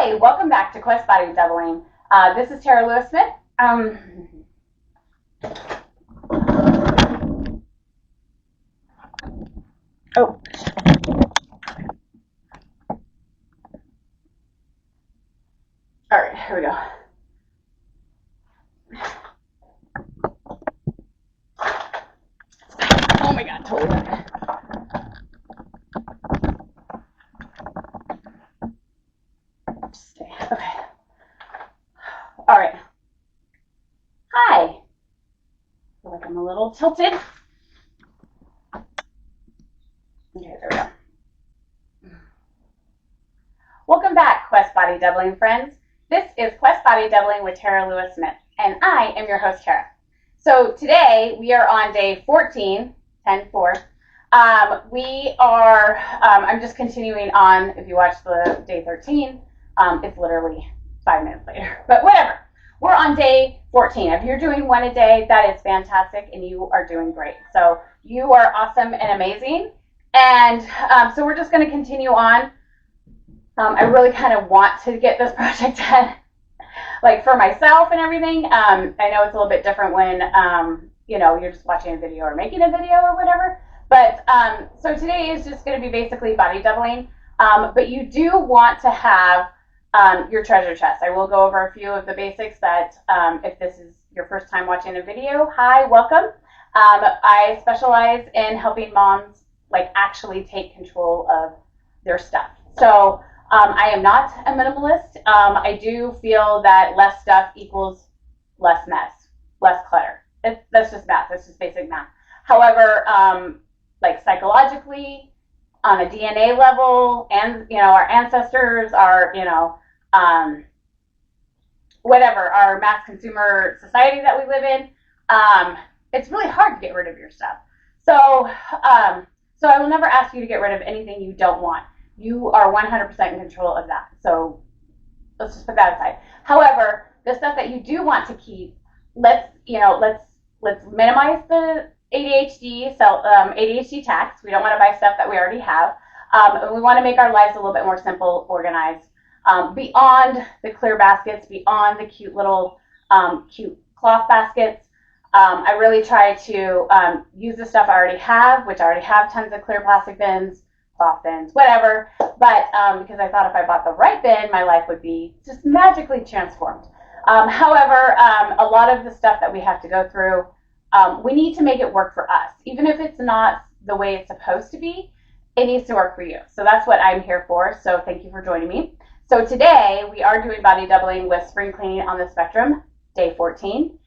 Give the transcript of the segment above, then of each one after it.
Hi, welcome back to Quest Body Doubling. This is Tara Lewis Smith. All right, here we go. Oh my God, totally. Okay. All right. Hi. I feel like I'm a little tilted. Okay, there we go. Welcome back, Quest Body Doubling friends. This is Quest Body Doubling with Tara Lewis Smith, and I am your host, Tara. So today we are on day 14, 10-4. I'm just continuing on. If you watch the day 13, it's literally 5 minutes later, but whatever. We're on day 14. If you're doing one a day, that is fantastic, and you are doing great. So you are awesome and amazing. And so we're just going to continue on. I really kind of want to get this project done, like for myself and everything. I know it's a little bit different when, you're just watching a video or making a video or whatever. But so today is just going to be basically body doubling. But you do want to have your treasure chest. I will go over a few of the basics that if this is your first time watching a video, hi, welcome. I specialize in helping moms actually take control of their stuff. So I am not a minimalist. I do feel that less stuff equals less mess, less clutter. That's just math. That's just basic math. However, psychologically, on a DNA level, and our ancestors, our our mass consumer society that we live in, it's really hard to get rid of your stuff. So I will never ask you to get rid of anything you don't want. You are 100% in control of that. So let's just put that aside. However, the stuff that you do want to keep, let's minimize the ADHD tax. We don't want to buy stuff that we already have. And we want to make our lives a little bit more simple, organized. Beyond the clear baskets, beyond the cute little cute cloth baskets, I really try to use the stuff I already have, which I already have tons of clear plastic bins, cloth bins, whatever. But because I thought if I bought the right bin, my life would be just magically transformed. However, a lot of the stuff that we have to go through, we need to make it work for us. Even if it's not the way it's supposed to be, it needs to work for you. So that's what I'm here for. So thank you for joining me. So today we are doing body doubling with spring cleaning on the spectrum, day 14.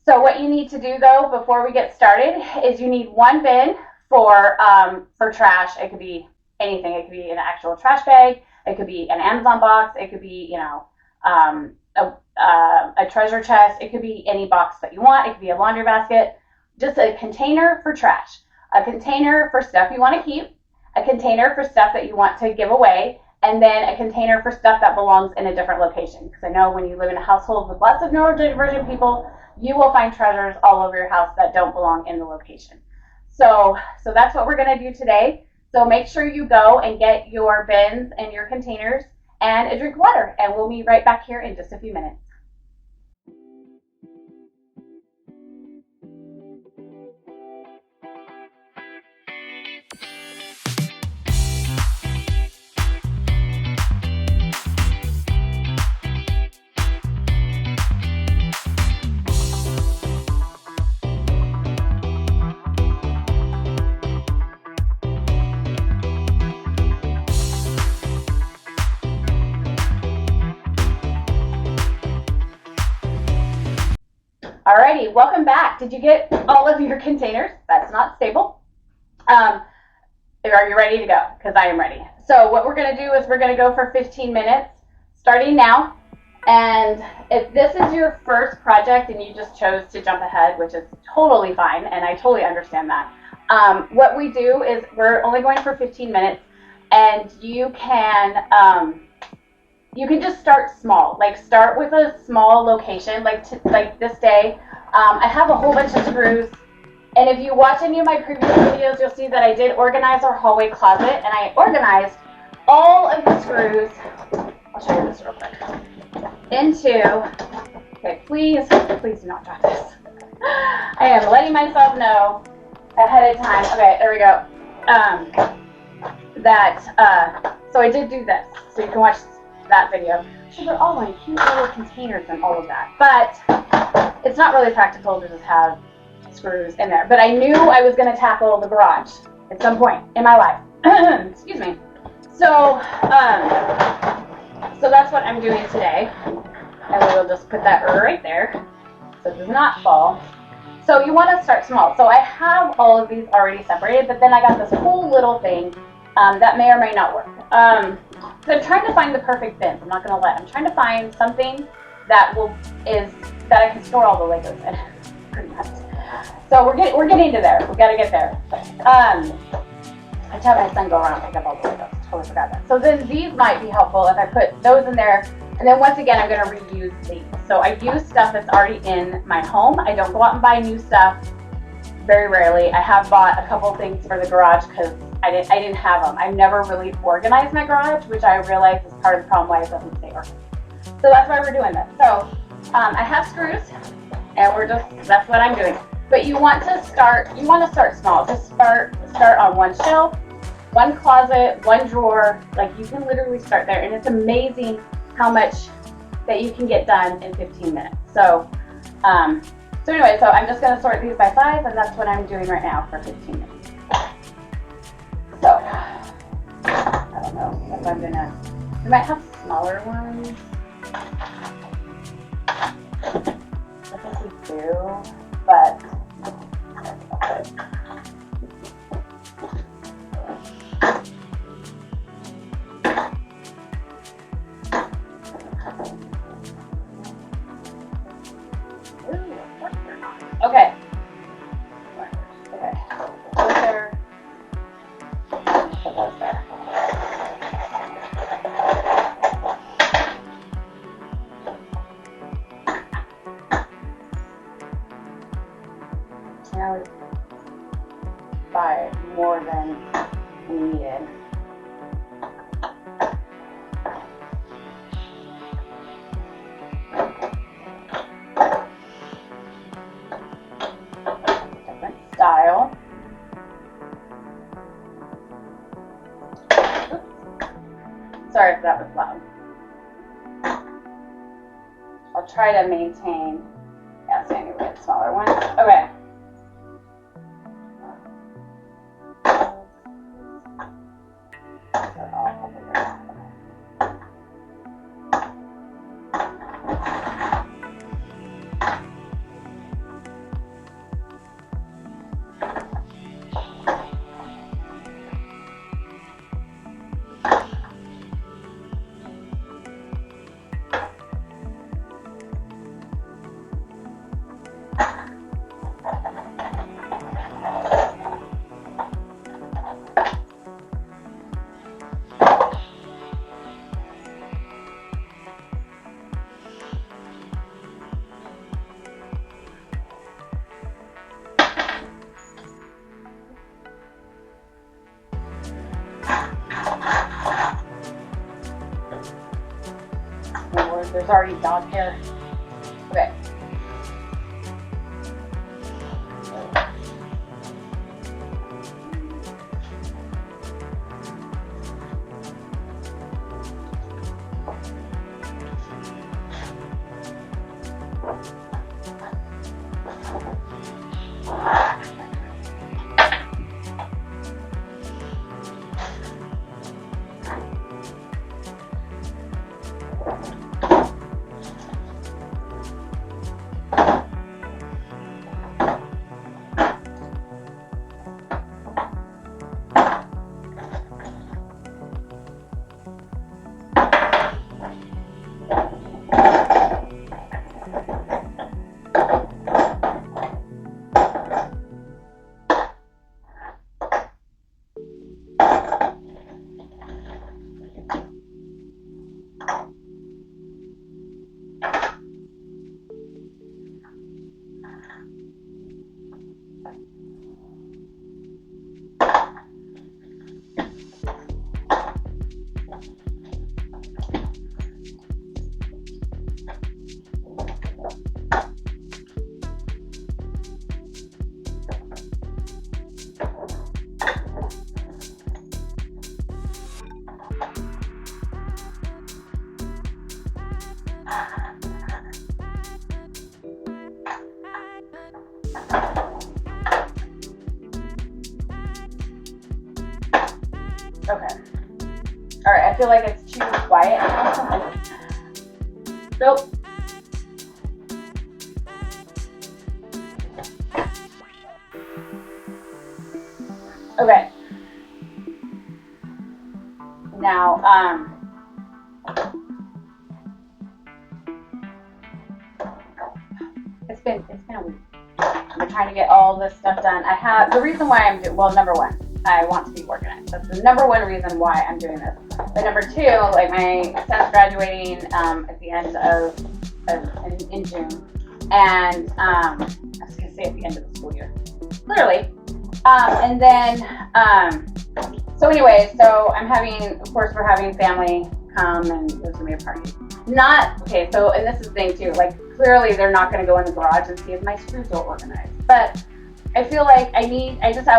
So what you need to do though, before we get started, is you need one bin for trash. It could be anything. It could be an actual trash bag. It could be an Amazon box. It could be, a treasure chest. It could be any box that you want. It could be a laundry basket. Just a container for trash, a container for stuff you want to keep, a container for stuff that you want to give away, and then a container for stuff that belongs in a different location. Because I know when you live in a household with lots of neurodivergent people, you will find treasures all over your house that don't belong in the location. So that's what we're going to do today. So make sure you go and get your bins and your containers and a drink of water, and we'll be right back here in just a few minutes. Alrighty, welcome back. Did you get all of your containers? That's not stable. Are you ready to go? Because I am ready. So what we're going to do is we're going to go for 15 minutes, starting now. And if this is your first project and you just chose to jump ahead, which is totally fine, and I totally understand that, what we do is we're only going for 15 minutes, and you can just start small. Start with a small location. Like this day, I have a whole bunch of screws. And if you watch any of my previous videos, you'll see that I did organize our hallway closet, and I organized all of the screws. I'll show you this real quick. Okay, please do not drop this. I am letting myself know ahead of time. Okay, there we go. So I did do this, so you can watch that video. So they're all in cute little containers and all of that, but it's not really practical to just have screws in there. But I knew I was going to tackle the garage at some point in my life. Excuse me. So that's what I'm doing today, and we will just put that right there so it does not fall. So you want to start small. So I have all of these already separated, but then I got this whole little thing that may or may not work. So I'm trying to find the perfect bins. I'm not going to lie. I'm trying to find something that that I can store all the Legos in. Pretty much. So we're getting to there. We got to get there. I just have my son go around and pick up all the Legos. Totally forgot that. So then these might be helpful if I put those in there. And then once again, I'm going to reuse these. So I use stuff that's already in my home. I don't go out and buy new stuff very rarely. I have bought a couple things for the garage because I didn't have them. I've never really organized my garage, which I realize is part of the problem why it doesn't stay organized. So that's why we're doing this. So I have screws, and that's what I'm doing. But you want to start small. Just start on one shelf, one closet, one drawer. Like, you can literally start there, and it's amazing how much that you can get done in 15 minutes. So anyway, so I'm just going to sort these by size, and that's what I'm doing right now for 15 minutes. So, I don't know if I'm gonna, we might have smaller ones. I think we do, but okay. Okay. Those there. Put those there. Now we buy more than we needed. Style. Oops. Sorry if that was loud. I'll try to maintain, yes, anyway, smaller ones. Okay. There's already dog hair. Okay. Okay. All right, I feel like it's too quiet now. Nope. Okay. Now, it's been a week. I'm trying to get all this stuff done. I have the reason why I'm doing, well, number one, I want to be organized. That's the number one reason why I'm doing this. But number two, like my son's graduating at the end of in June, and I was gonna say at the end of the school year, clearly. And then so anyway, so I'm having, of course, we're having family come, and there's gonna be a party. Not okay. So, and this is the thing too. Like clearly, they're not gonna go in the garage and see if my screws are organized, but I feel like I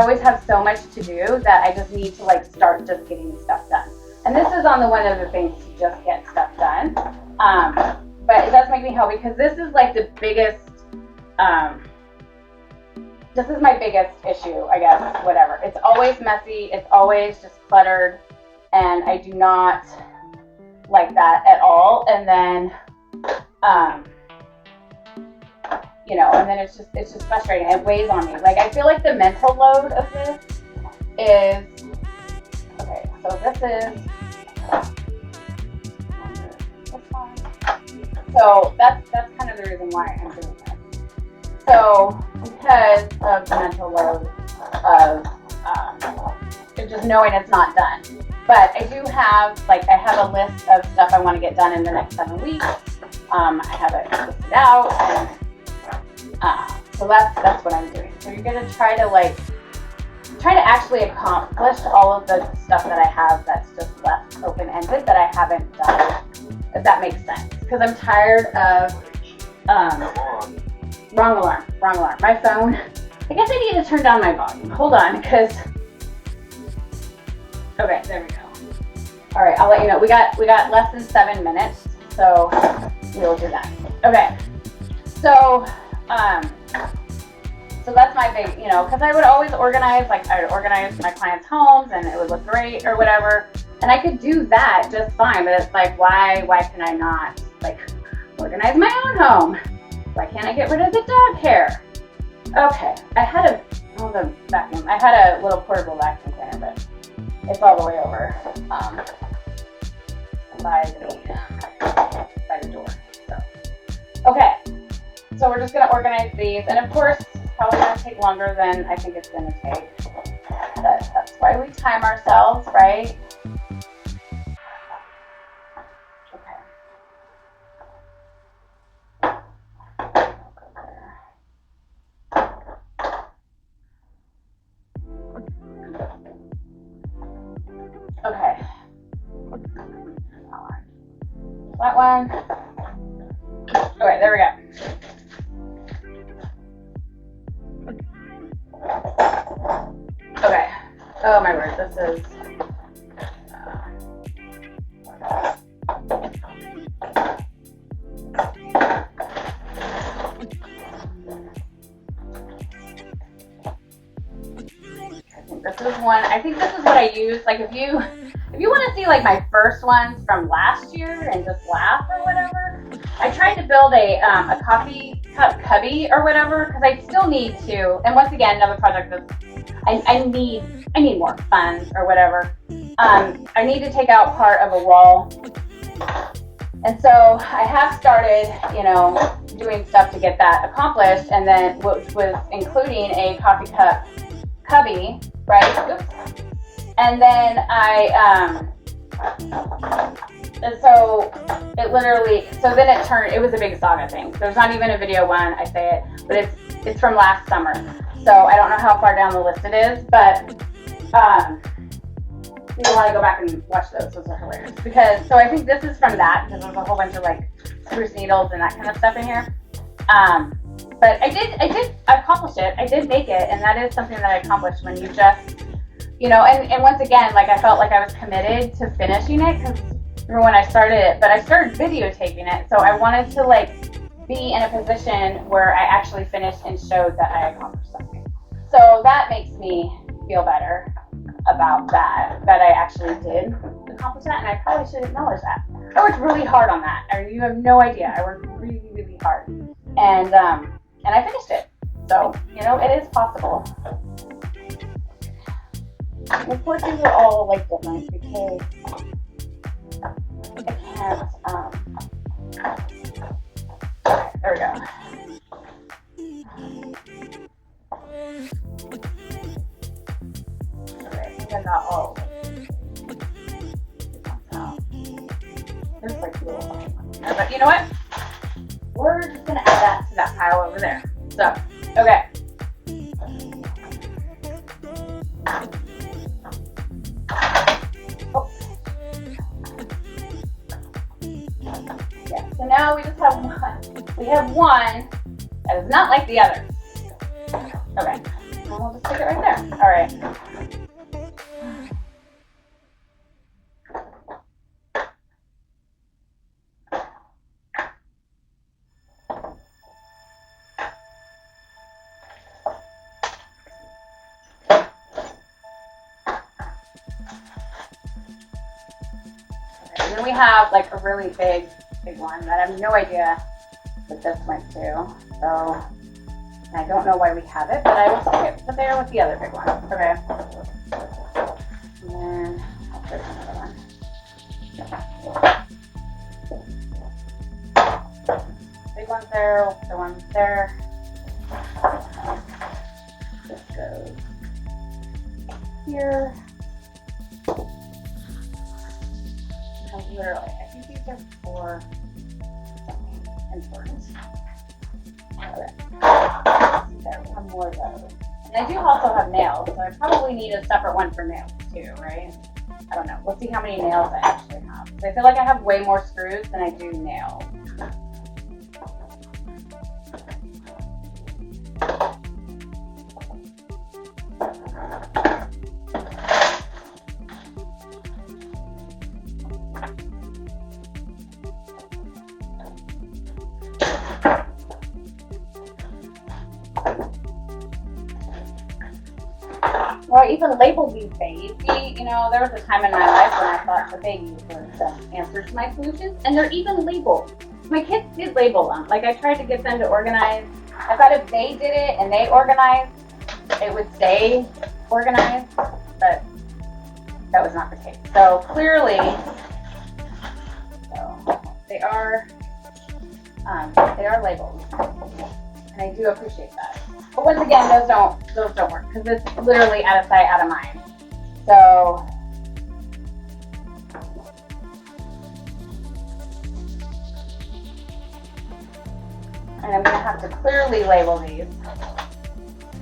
always have so much to do that I just need to like start just getting stuff done. And this is on the one of the things to just get stuff done. But it does make me happy because this is like the biggest, this is my biggest issue, I guess, whatever. It's always messy, it's always just cluttered, and I do not like that at all. And then, you know, and then it's just frustrating. It weighs on me. Like I feel like the mental load of this is, okay, so this is, so that's kind of the reason why I'm doing this. So because of the mental load of just knowing it's not done. But I do have, like, I have a list of stuff I want to get done in the next 7 weeks. I have it listed out, and so that's what I'm doing. So you're gonna try to actually accomplish all of the stuff that I have that's just left open-ended that I haven't done, if that makes sense. Because I'm tired of, wrong alarm. My phone, I guess I need to turn down my volume. Hold on, because, okay, there we go. All right, I'll let you know. We got less than 7 minutes, so we'll do that. Okay, so that's my big, you know, because I would always organize, like I would organize my clients' homes and it would look great or whatever. And I could do that just fine, but it's like, why can I not, like, organize my own home? Why can't I get rid of the dog hair? Okay, I had a little portable vacuum cleaner, but it's all the way over by the door. So, okay, so we're just gonna organize these, and of course, it's probably gonna take longer than I think it's gonna take. But that's why we time ourselves, right? Okay. That one. Okay, there we go. Okay. Oh my word, this is. I think this is what I use. Like if you want to see like my first ones from last year and just laugh or whatever, I tried to build a coffee cup cubby or whatever because I still need to. And once again, another project that I need more funds or whatever. I need to take out part of a wall, and so I have started, you know, doing stuff to get that accomplished, and then which was including a coffee cup cubby, right? Oops. And then and so it literally, so then it was a big saga thing. There's not even a video one, I say it, but it's from last summer. So I don't know how far down the list it is, but you want to go back and watch those are hilarious. Because, so I think this is from that, because there's a whole bunch of like spruce needles and that kind of stuff in here. But I did accomplish it. I did make it, and that is something that I accomplished when you just, you know, and once again, like I felt like I was committed to finishing it, because remember when I started it, but I started videotaping it, so I wanted to like be in a position where I actually finished and showed that I accomplished something. So that makes me feel better about that I actually did accomplish that, and I probably should acknowledge that. I worked really hard on that. You have no idea. I worked really, really hard, and I finished it. So, you know, it is possible. Of course, these are all like different because I can't. There we go. Okay, I think I got all. There's like little ones there, but you know what? We're just gonna add that to that pile over there. So, okay. Oh. Yeah, so now we just have one. We have one that is not like the other. Okay, and we'll just stick it right there. All right. And then we have like a really big one that I have no idea what this went to. So I don't know why we have it, but I will stick it there with the other big one. Okay. And then I'll put another one. Big one's there, the one's there. This goes here. Literally, I think these are for something important. Okay. There, we'll have more of those. And I do also have nails, so I probably need a separate one for nails too, right? I don't know. We'll see how many nails I actually have. So I feel like I have way more screws than I do nails. Well, I even labeled these babies. You know, there was a time in my life when I thought the babies were the answer to my solutions, and they're even labeled. My kids did label them. Like, I tried to get them to organize. I thought if they did it and they organized, it would stay organized, but that was not the case. So clearly, they are labeled, and I do appreciate that. But once again, those don't work because it's literally out of sight, out of mind. So and I'm gonna have to clearly label these,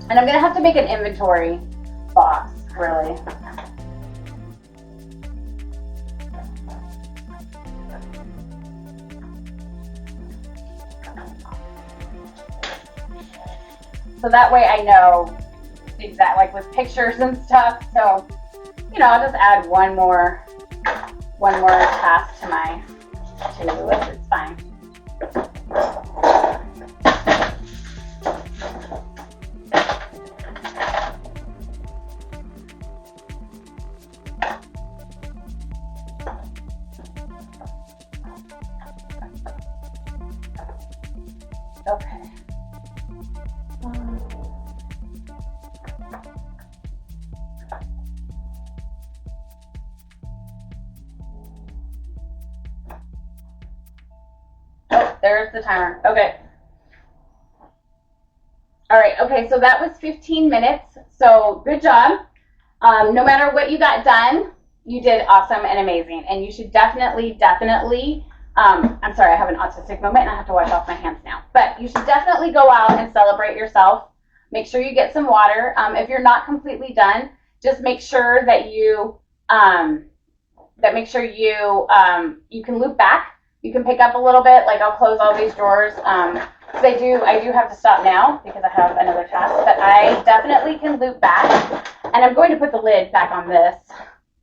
and I'm gonna have to make an inventory box, really. So that way I know exactly, like with pictures and stuff. So, you know, I'll just add one more task to my to-do list. It's fine. Okay. There's the timer. Okay. All right. Okay. So that was 15 minutes. So good job. No matter what you got done, you did awesome and amazing. And you should definitely, I'm sorry, I have an autistic moment and I have to wash off my hands now. But you should definitely go out and celebrate yourself. Make sure you get some water. If you're not completely done, just make sure that you you can loop back. You can pick up a little bit. Like, I'll close all these drawers. Because I do have to stop now because I have another task. But I definitely can loop back. And I'm going to put the lid back on this.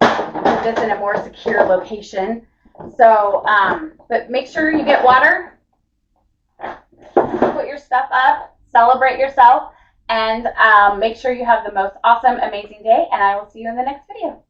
Put this in a more secure location. So, but make sure you get water, put your stuff up, celebrate yourself, and make sure you have the most awesome, amazing day. And I will see you in the next video.